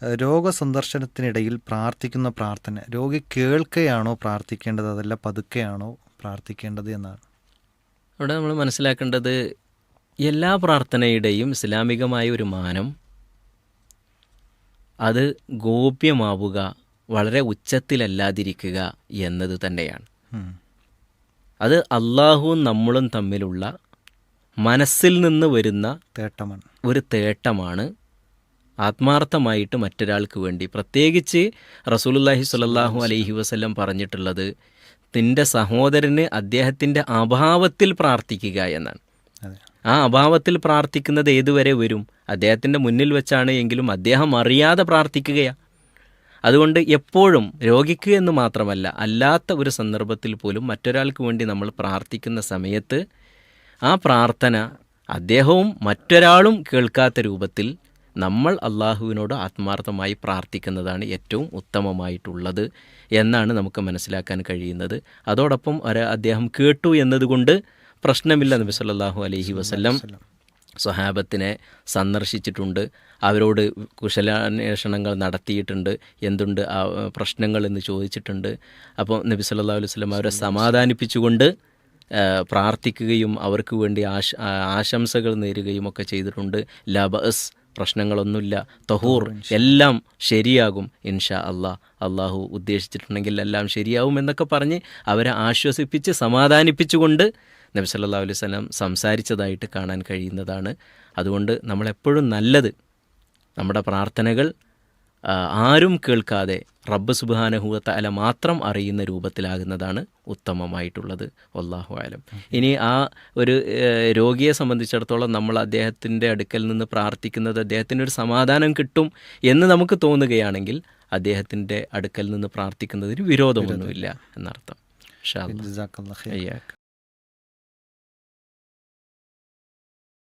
രോഗസന്ദർശനത്തിനിടയിൽ പ്രാർത്ഥിക്കുന്ന പ്രാർത്ഥന രോഗി കേൾക്കുകയാണോ പ്രാർത്ഥിക്കേണ്ടത്, അതല്ല പതുക്കെയാണോ പ്രാർത്ഥിക്കേണ്ടത് എന്നാണ്. അവിടെ നമ്മൾ മനസ്സിലാക്കേണ്ടത് എല്ലാ പ്രാർത്ഥനയുടെയും ഇസ്ലാമികമായ ഒരു മാനം അത് ഗോപ്യമാവുക, വളരെ ഉച്ചത്തിലല്ലാതിരിക്കുക എന്നത് തന്നെയാണ്. അത് അള്ളാഹുവും നമ്മളും തമ്മിലുള്ള മനസ്സിൽ നിന്ന് വരുന്ന തേട്ടമാണ്, ഒരു തേട്ടമാണ്. ആത്മാർത്ഥമായിട്ട് മറ്റൊരാൾക്ക് വേണ്ടി, പ്രത്യേകിച്ച് റസൂലുള്ളാഹി സ്വല്ലല്ലാഹു അലൈഹി വസല്ലം പറഞ്ഞിട്ടുള്ളത് നിൻ്റെ സഹോദരന് അദ്ദേഹത്തിൻ്റെ അഭാവത്തിൽ പ്രാർത്ഥിക്കുക എന്നാണ്. ആ അഭാവത്തിൽ പ്രാർത്ഥിക്കുന്നത് ഏതുവരെ വരും? അദ്ദേഹത്തിൻ്റെ മുന്നിൽ വെച്ചാണ് എങ്കിലും അദ്ദേഹം അറിയാതെ പ്രാർത്ഥിക്കുകയാണ്. അതുകൊണ്ട് എപ്പോഴും രോഗിക്ക് എന്ന് മാത്രമല്ല, അല്ലാത്ത ഒരു സന്ദർഭത്തിൽ പോലും മറ്റൊരാൾക്ക് വേണ്ടി നമ്മൾ പ്രാർത്ഥിക്കുന്ന സമയത്ത് ആ പ്രാർത്ഥന അദ്ദേഹവും മറ്റൊരാളും കേൾക്കാത്ത രൂപത്തിൽ നമ്മൾ അള്ളാഹുവിനോട് ആത്മാർത്ഥമായി പ്രാർത്ഥിക്കുന്നതാണ് ഏറ്റവും ഉത്തമമായിട്ടുള്ളത് എന്നാണ് നമുക്ക് മനസ്സിലാക്കാൻ കഴിയുന്നത്. അതോടൊപ്പം അദ്ദേഹം കേട്ടു എന്നതുകൊണ്ട് പ്രശ്നമില്ല. നബി സല്ലല്ലാഹു അലൈഹി വസല്ലം സ്വഹാബത്തിനെ സന്ദർശിച്ചിട്ടുണ്ട്, അവരോട് കുശലാന്വേഷണങ്ങൾ നടത്തിയിട്ടുണ്ട്, എന്തുണ്ട് ആ പ്രശ്നങ്ങൾ എന്ന് ചോദിച്ചിട്ടുണ്ട്. അപ്പോൾ നബി സല്ലല്ലാഹു അലൈഹി വസല്ലം അവരെ സമാധാനിപ്പിച്ചുകൊണ്ട് പ്രാർത്ഥിക്കുകയും അവർക്ക് വേണ്ടി ആശംസകൾ നേരുകയും ഒക്കെ ചെയ്തിട്ടുണ്ട്. ലാ ബഅസ്, പ്രശ്നങ്ങളൊന്നുമില്ല, തഹൂർ, എല്ലാം ശരിയാകും ഇൻഷാ അള്ളാഹു ഉദ്ദേശിച്ചിട്ടുണ്ടെങ്കിൽ എല്ലാം ശരിയാവും എന്നൊക്കെ പറഞ്ഞ് അവരെ ആശ്വസിപ്പിച്ച് സമാധാനിപ്പിച്ചുകൊണ്ട് നബി സല്ലല്ലാഹു അലൈഹി വസല്ലം സംസാരിച്ചതായിട്ട് കാണാൻ കഴിയുന്നതാണ്. അതുകൊണ്ട് നമ്മളെപ്പോഴും നല്ലത് നമ്മുടെ പ്രാർത്ഥനകൾ ആരും കേൾക്കാതെ റബ്ബ് സുബ്ഹാനഹു വ തആല മാത്രം അറിയുന്ന രൂപത്തിലാകുന്നതാണ് ഉത്തമമായിട്ടുള്ളത്. വല്ലാഹു അലം. ഇനി ആ ഒരു രോഗിയെ സംബന്ധിച്ചിടത്തോളം നമ്മൾ അദ്ദേഹത്തിൻ്റെ അടുക്കൽ നിന്ന് പ്രാർത്ഥിക്കുന്നത് അദ്ദേഹത്തിനൊരു സമാധാനം കിട്ടും എന്ന് നമുക്ക് തോന്നുകയാണെങ്കിൽ അദ്ദേഹത്തിൻ്റെ അടുക്കൽ നിന്ന് പ്രാർത്ഥിക്കുന്നതിന് വിരോധമൊന്നുമില്ല എന്നർത്ഥം. ഇൻഷാ അല്ലാഹ്.